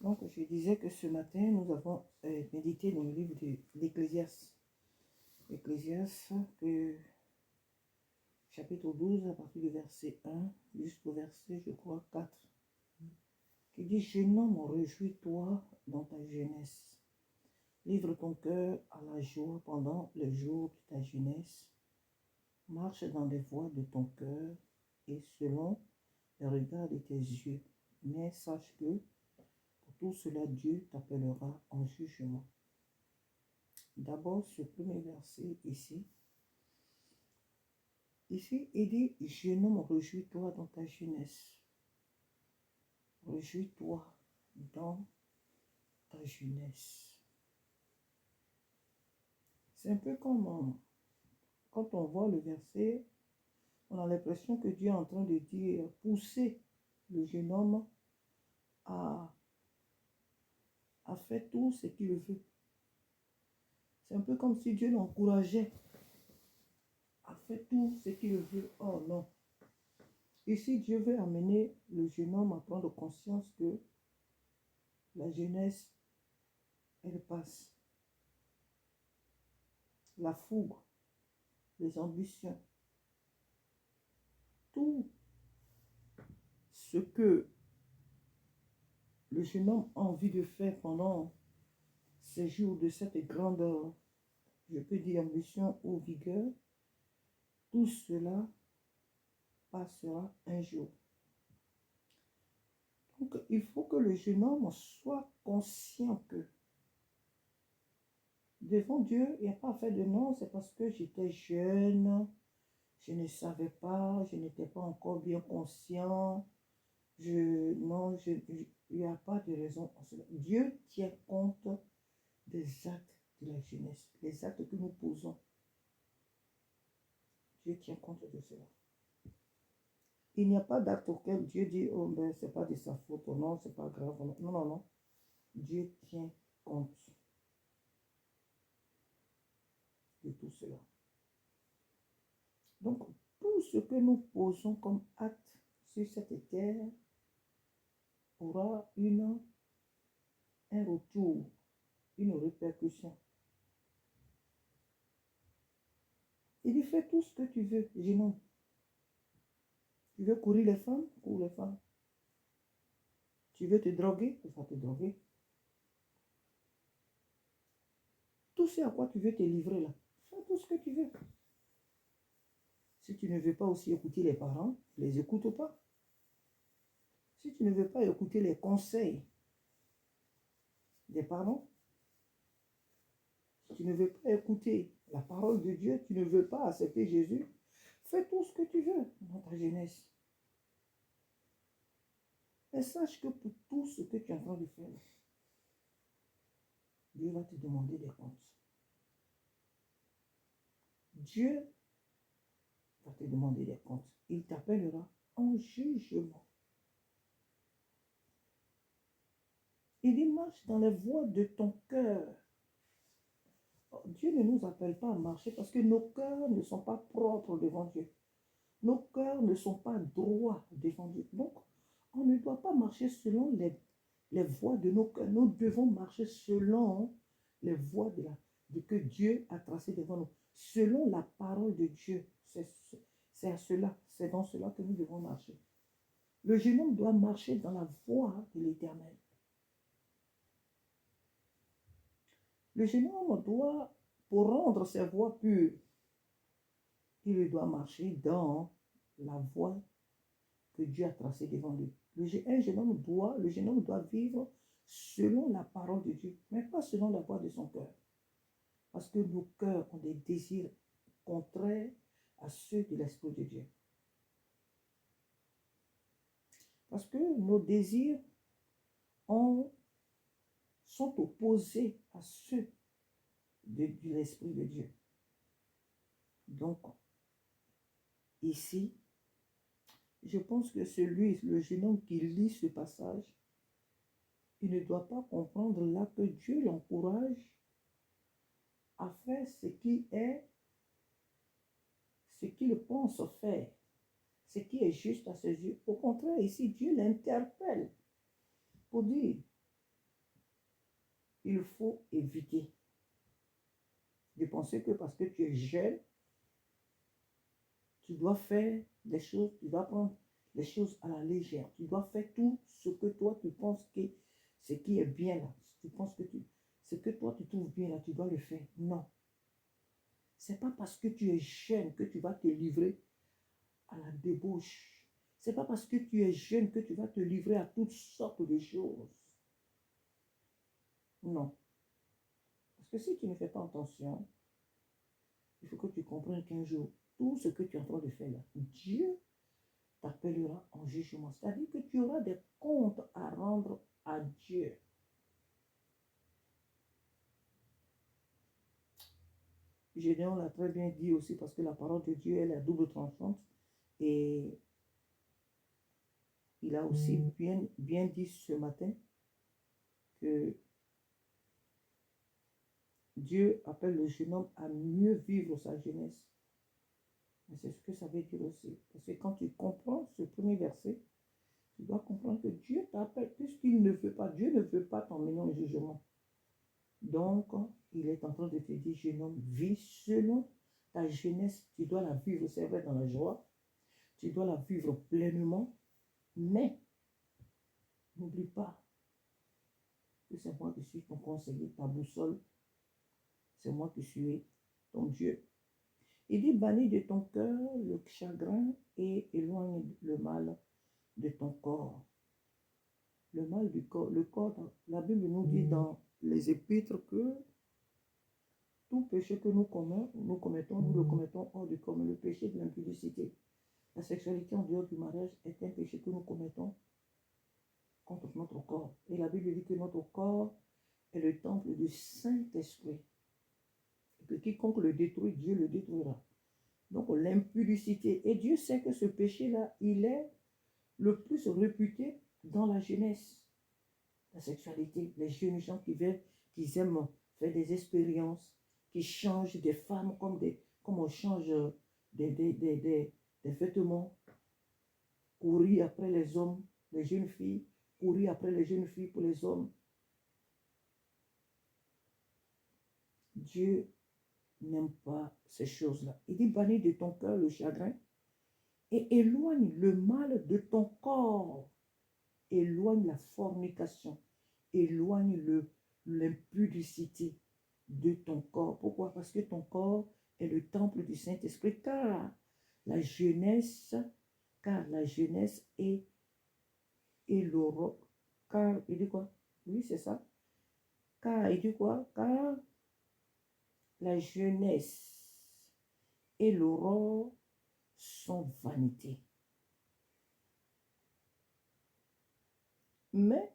Donc, je disais que ce matin, nous avons médité dans le livre de l'Ecclésiaste. L'Ecclésiaste, chapitre 12, à partir du verset 1 jusqu'au verset, je crois, 4, qui dit « Jeune homme, réjouis-toi dans ta jeunesse. Livre ton cœur à la joie pendant les jours de ta jeunesse. Marche dans les voies de ton cœur et selon le regard de tes yeux. Mais sache que pour tout cela, Dieu t'appellera en jugement. » D'abord, ce premier verset ici. Ici, il dit, jeune homme, réjouis-toi dans ta jeunesse. Réjouis-toi dans ta jeunesse. C'est un peu comme quand on voit le verset, on a l'impression que Dieu est en train de dire, pousser le jeune homme à faire tout ce qu'il veut. C'est un peu comme si Dieu l'encourageait à faire tout ce qu'il veut. Oh non. Ici, Dieu veut amener le jeune homme à prendre conscience que la jeunesse, elle passe. La fougue, les ambitions, tout ce que le jeune homme a envie de faire pendant ces jours de cette grande, je peux dire, ambition ou vigueur, tout cela passera un jour. Donc, il faut que le jeune homme soit conscient que devant Dieu, il n'y a pas à faire de non, c'est parce que j'étais jeune, je ne savais pas, je n'étais pas encore bien conscient. Il n'y a pas de raison en cela. Dieu tient compte des actes de la jeunesse, les actes que nous posons. Dieu tient compte de cela. Il n'y a pas d'acte auquel Dieu dit, oh ben c'est pas de sa faute, oh non, c'est pas grave. Non, non, non. Dieu tient compte de tout cela. Donc, tout ce que nous posons comme acte sur cette terre aura un retour, une répercussion. Il dit, fais tout ce que tu veux, jeune homme. Tu veux courir les femmes, cours les femmes. Tu veux te droguer, tu vas te droguer. Tout ce à quoi tu veux te livrer là, fais tout ce que tu veux. Si tu ne veux pas aussi écouter les parents, ne les écoute pas. Si tu ne veux pas écouter les conseils des parents, si tu ne veux pas écouter la parole de Dieu, tu ne veux pas accepter Jésus, fais tout ce que tu veux dans ta jeunesse. Mais sache que pour tout ce que tu es en train de faire, Dieu va te demander des comptes. Dieu va te demander des comptes. Il t'appellera en jugement. Il dit, marche dans les voies de ton cœur. Dieu ne nous appelle pas à marcher parce que nos cœurs ne sont pas propres devant Dieu. Nos cœurs ne sont pas droits devant Dieu. Donc, on ne doit pas marcher selon les voies de nos cœurs. Nous devons marcher selon les voies que Dieu a tracées devant nous. Selon la parole de Dieu. C'est à cela, c'est dans cela que nous devons marcher. Le jeune homme doit marcher dans la voie de l'Éternel. Le jeune homme doit, pour rendre ses voies pures, il doit marcher dans la voie que Dieu a tracée devant lui. Le jeune homme doit vivre selon la parole de Dieu, mais pas selon la voie de son cœur. Parce que nos cœurs ont des désirs contraires à ceux de l'Esprit de Dieu. Parce que nos désirs sont opposés à ceux de l'Esprit de Dieu. Donc, ici, je pense que le jeune homme qui lit ce passage, il ne doit pas comprendre là que Dieu l'encourage à faire ce qu'il pense faire, ce qui est juste à ses yeux. Au contraire, ici, Dieu l'interpelle pour dire, il faut éviter de penser que parce que tu es jeune, tu dois faire des choses, tu dois prendre les choses à la légère. Tu dois faire tout ce que toi tu penses que ce qui est bien là. Tu penses que ce que toi tu trouves bien là, tu dois le faire. Non. C'est pas parce que tu es jeune que tu vas te livrer à la débauche. C'est pas parce que tu es jeune que tu vas te livrer à toutes sortes de choses. Non. Parce que si tu ne fais pas attention, il faut que tu comprennes qu'un jour, tout ce que tu es en train de faire là, Dieu t'appellera en jugement. C'est-à-dire que tu auras des comptes à rendre à Dieu. Gédéon l'a très bien dit aussi parce que la parole de Dieu, elle est à double tranchante. Et il a aussi bien dit ce matin que Dieu appelle le jeune homme à mieux vivre sa jeunesse. Mais c'est ce que ça veut dire aussi. Parce que quand tu comprends ce premier verset, tu dois comprendre que Dieu t'appelle, puisqu'il ne veut pas, Dieu ne veut pas t'emmener en jugement. Donc, il est en train de te dire, jeune homme, vis selon ta jeunesse. Tu dois la vivre, c'est vrai, dans la joie. Tu dois la vivre pleinement. Mais, n'oublie pas que c'est moi qui suis ton conseiller, ta boussole. C'est moi qui suis ton Dieu. Il dit, bannis de ton cœur le chagrin et éloigne le mal de ton corps. Le mal du corps, le corps, la Bible nous dit dans les épîtres que tout péché que nous commettons, nous le commettons hors du corps. Mais le péché de l'impudicité, la sexualité en dehors du mariage est un péché que nous commettons contre notre corps. Et la Bible dit que notre corps est le temple du Saint-Esprit. Et que quiconque le détruit, Dieu le détruira. Donc l'impudicité. Et Dieu sait que ce péché-là, il est le plus réputé dans la jeunesse. La sexualité, les jeunes gens qui aiment faire des expériences, qui changent des femmes comme on change des vêtements, courir après les hommes, les jeunes filles, courir après les jeunes filles pour les hommes. Dieu n'aime pas ces choses-là. Il dit, bannis de ton cœur le chagrin et éloigne le mal de ton corps. Éloigne la fornication. Éloigne l'impudicité de ton corps. Pourquoi? Parce que ton corps est le temple du Saint-Esprit. La jeunesse est l'aurore. Car, il dit quoi? Oui, c'est ça. Car, il dit quoi? Car la jeunesse et l'aurore sont vanité. Mais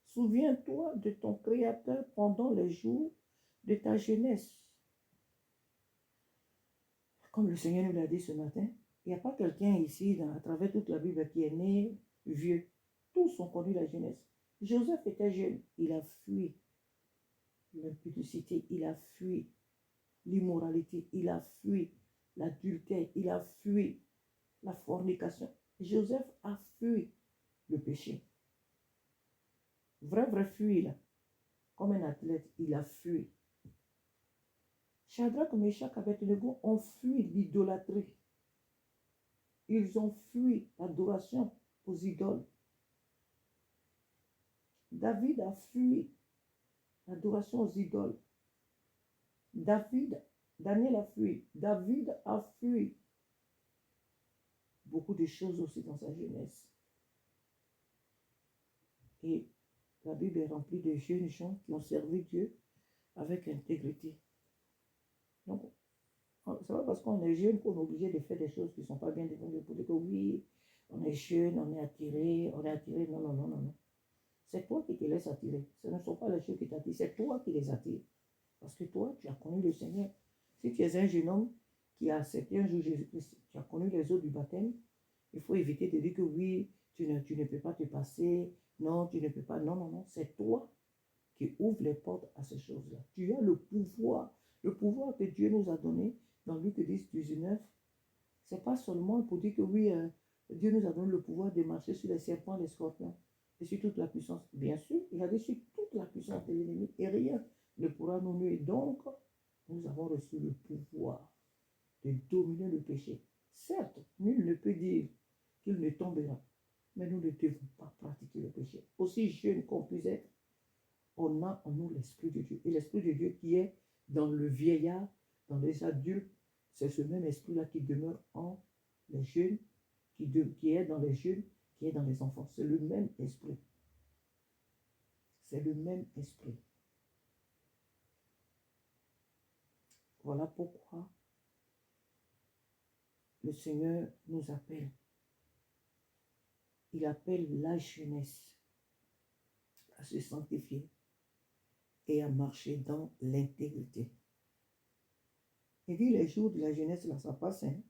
souviens-toi de ton Créateur pendant les jours de ta jeunesse. Comme le Seigneur nous l'a dit ce matin, il n'y a pas quelqu'un ici, à travers toute la Bible, qui est né vieux. Tous ont connu la jeunesse. Joseph était jeune, il a fui l'impudicité, il a fui l'immoralité, il a fui l'adultère, il a fui la fornication. Joseph a fui le péché. Vrai fui là. Comme un athlète, il a fui. Shadrach, Meshach, Abednego ont fui l'idolâtrie. Ils ont fui l'adoration aux idoles. David a fui l'adoration aux idoles. Daniel a fui. David a fui beaucoup de choses aussi dans sa jeunesse. Et la Bible est remplie de jeunes gens qui ont servi Dieu avec intégrité. Donc, c'est pas parce qu'on est jeune qu'on est obligé de faire des choses qui ne sont pas bien devant Dieu pour dire que oui, on est jeune, on est attiré. Non, non, non, non, non. C'est toi qui te laisses attirer. Ce ne sont pas les choses qui t'attirent, c'est toi qui les attires. Parce que toi, tu as connu le Seigneur. Si tu es un jeune homme qui a accepté un jour Jésus-Christ, tu as connu les eaux du baptême, il faut éviter de dire que oui, tu ne peux pas te passer, non, tu ne peux pas. Non, non, non, c'est toi qui ouvre les portes à ces choses-là. Tu as le pouvoir que Dieu nous a donné dans Luc 10, 19. C'est pas seulement pour dire que oui, Dieu nous a donné le pouvoir de marcher sur les serpents, les scorpions et sur toute la puissance. Bien sûr, il a dit sur toute la puissance de l'ennemi et rien ne pourra nous nuire. Donc, nous avons reçu le pouvoir de dominer le péché. Certes, nul ne peut dire qu'il ne tombera, mais nous ne devons pas pratiquer le péché. Aussi jeune qu'on puisse être, on a en nous l'Esprit de Dieu. Et l'Esprit de Dieu qui est dans le vieillard, dans les adultes, c'est ce même esprit-là qui demeure en les jeunes, qui est dans les jeunes, qui est dans les enfants. C'est le même esprit. C'est le même esprit. Voilà pourquoi le Seigneur nous appelle. Il appelle la jeunesse à se sanctifier et à marcher dans l'intégrité. Il dit les jours de la jeunesse, là, ça passe. Hein?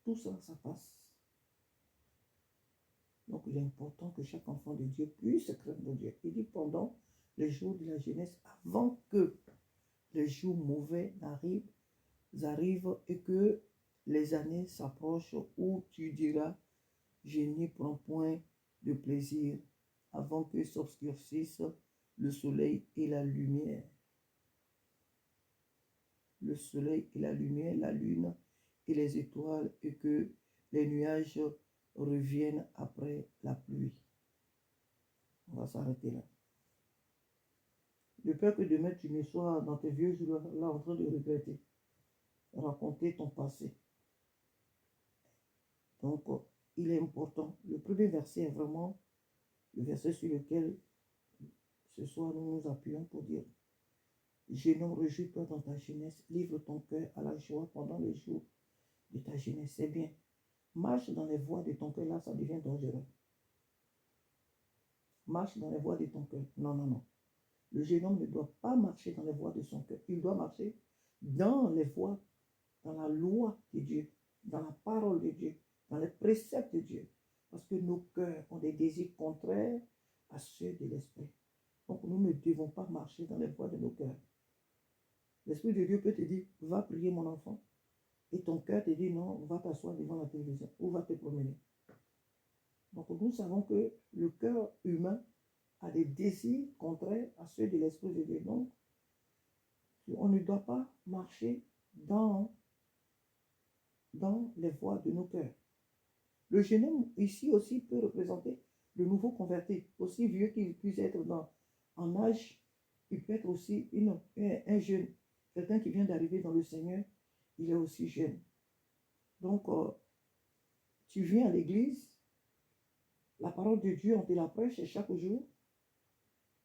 Tout ça, ça passe. Donc, il est important que chaque enfant de Dieu puisse craindre Dieu. Il dit pendant les jours de la jeunesse, avant que les jours mauvais arrivent et que les années s'approchent où tu diras, je n'y prends point de plaisir avant que s'obscurcisse le soleil et la lumière. Le soleil et la lumière, la lune et les étoiles, et que les nuages reviennent après la pluie. On va s'arrêter là. De peur que demain tu ne sois dans tes vieux jours là en train de regretter, raconter ton passé. Donc, il est important. Le premier verset est vraiment le verset sur lequel ce soir nous nous appuyons pour dire: jeune homme, réjouis-toi dans ta jeunesse, livre ton cœur à la joie pendant les jours de ta jeunesse. C'est bien. Marche dans les voies de ton cœur, là, ça devient dangereux. Marche dans les voies de ton cœur. Non, non, non. Le jeune homme ne doit pas marcher dans les voies de son cœur. Il doit marcher dans les voies, dans la loi de Dieu, dans la parole de Dieu, dans les préceptes de Dieu. Parce que nos cœurs ont des désirs contraires à ceux de l'esprit. Donc nous ne devons pas marcher dans les voies de nos cœurs. L'Esprit de Dieu peut te dire, va prier mon enfant. Et ton cœur te dit, non, va t'asseoir devant la télévision ou va te promener. Donc nous savons que le cœur humain a des désirs contraires à ceux de l'Esprit de Dieu. Donc, on ne doit pas marcher dans les voies de nos cœurs. Le jeune homme ici aussi peut représenter le nouveau converti, aussi vieux qu'il puisse être en âge, il peut être aussi un jeune, quelqu'un qui vient d'arriver dans le Seigneur, il est aussi jeune. Donc, tu viens à l'église, la parole de Dieu, on te la prêche chaque jour,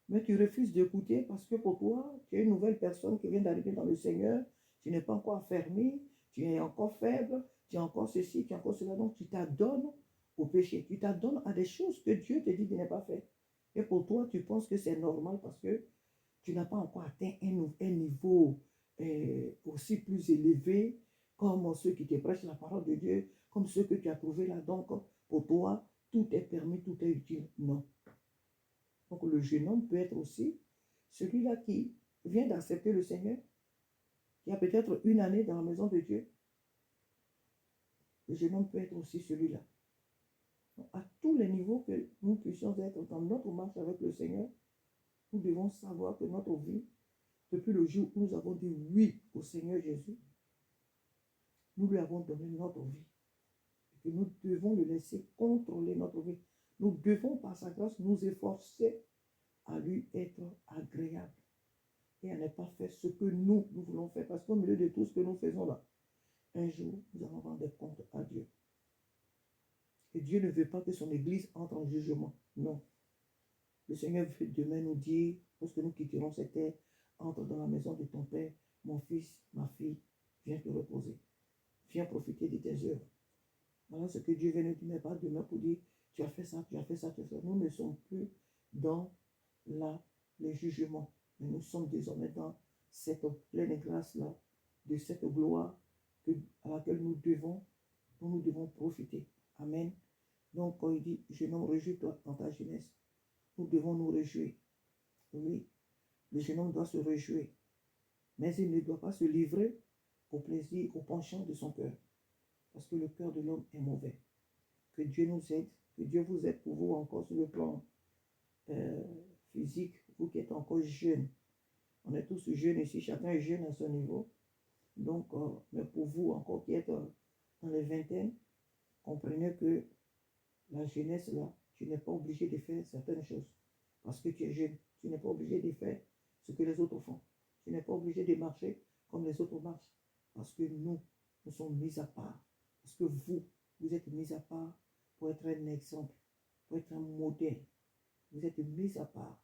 mais tu refuses d'écouter parce que pour toi, tu es une nouvelle personne qui vient d'arriver dans le Seigneur, tu n'es pas encore fermé, tu es encore faible, tu es encore ceci, tu es encore cela, donc tu t'adonnes au péché, tu t'adonnes à des choses que Dieu te dit de ne pas faire. Et pour toi, tu penses que c'est normal parce que tu n'as pas encore atteint un niveau aussi plus élevé comme ceux qui te prêchent la parole de Dieu, comme ceux que tu as trouvés là. Donc, pour toi, tout est permis, tout est utile. Non. Donc, le jeune homme peut être aussi celui-là qui vient d'accepter le Seigneur, qui a peut-être une année dans la maison de Dieu. Le jeune homme peut être aussi celui-là. À tous les niveaux que nous puissions être dans notre marche avec le Seigneur, nous devons savoir que notre vie, depuis le jour où nous avons dit oui au Seigneur Jésus, nous lui avons donné notre vie. Et que nous devons le laisser contrôler notre vie. Nous devons, par sa grâce, nous efforcer à lui être agréable et à ne pas faire ce que nous voulons faire. Parce qu'au milieu de tout ce que nous faisons là, un jour, nous allons rendre compte à Dieu. Et Dieu ne veut pas que son Église entre en jugement. Non. Le Seigneur veut demain nous dire, lorsque nous quitterons cette terre, entre dans la maison de ton Père, mon fils, ma fille, viens te reposer. Viens profiter de tes œuvres. Voilà ce que Dieu veut nous dire, mais pas demain pour dire, tu as fait ça, tu as fait ça, tu as fait ça. Nous ne sommes plus dans les jugements, mais nous sommes désormais dans cette pleine grâce-là, de cette gloire à laquelle nous devons profiter. Amen. Donc, quand il dit, jeune homme, réjouis-toi dans ta jeunesse, nous devons nous réjouir. Oui, le jeune homme doit se réjouir, mais il ne doit pas se livrer au plaisir, au penchant de son cœur, parce que le cœur de l'homme est mauvais. Que Dieu nous aide, que Dieu vous aide pour vous encore sur le plan physique, vous qui êtes encore jeune. On est tous jeunes ici, chacun est jeune à son niveau. Donc, mais pour vous encore qui êtes dans les vingtaines, comprenez que la jeunesse là, tu n'es pas obligé de faire certaines choses. Parce que tu es jeune, tu n'es pas obligé de faire ce que les autres font. Tu n'es pas obligé de marcher comme les autres marchent. Parce que nous sommes mis à part. Parce que vous êtes mis à part pour être un exemple, pour être un modèle. Vous êtes mis à part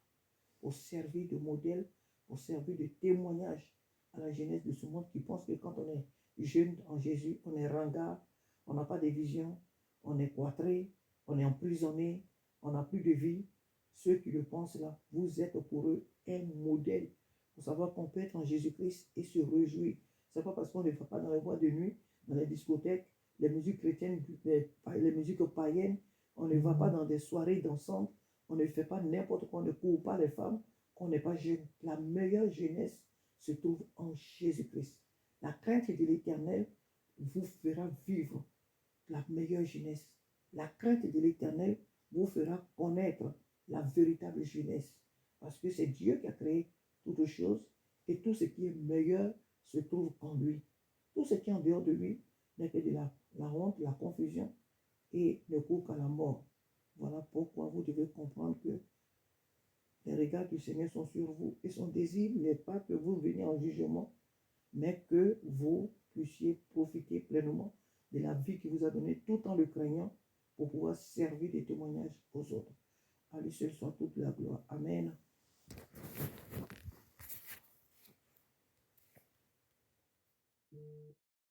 pour servir de modèle, pour servir de témoignage à la jeunesse de ce monde qui pense que quand on est jeune en Jésus, on est ringard, on n'a pas de vision, on est cloîtré, on est emprisonné, on n'a plus de vie. Ceux qui le pensent là, vous êtes pour eux un modèle pour savoir qu'on peut être en Jésus-Christ et se réjouir. Ce n'est pas parce qu'on ne va pas dans les boîtes de nuit, dans les discothèques, les musiques chrétiennes, les musiques païennes, on ne va pas dans des soirées d'ensemble, on ne fait pas n'importe quoi, on ne court pas les femmes, qu'on n'est pas jeune. La meilleure jeunesse se trouve en Jésus-Christ. La crainte de l'Éternel vous fera vivre la meilleure jeunesse. La crainte de l'Éternel vous fera connaître la véritable jeunesse. Parce que c'est Dieu qui a créé toutes choses et tout ce qui est meilleur se trouve en lui. Tout ce qui est en dehors de lui n'est que de la honte, la confusion et ne court qu'à la mort. Voilà pourquoi vous devez comprendre que les regards du Seigneur sont sur vous et son désir n'est pas que vous veniez en jugement, mais que vous puissiez profiter pleinement de la vie qu'il vous a donnée tout en le craignant pour pouvoir servir de témoignage aux autres. À lui seul soit toute la gloire. Amen.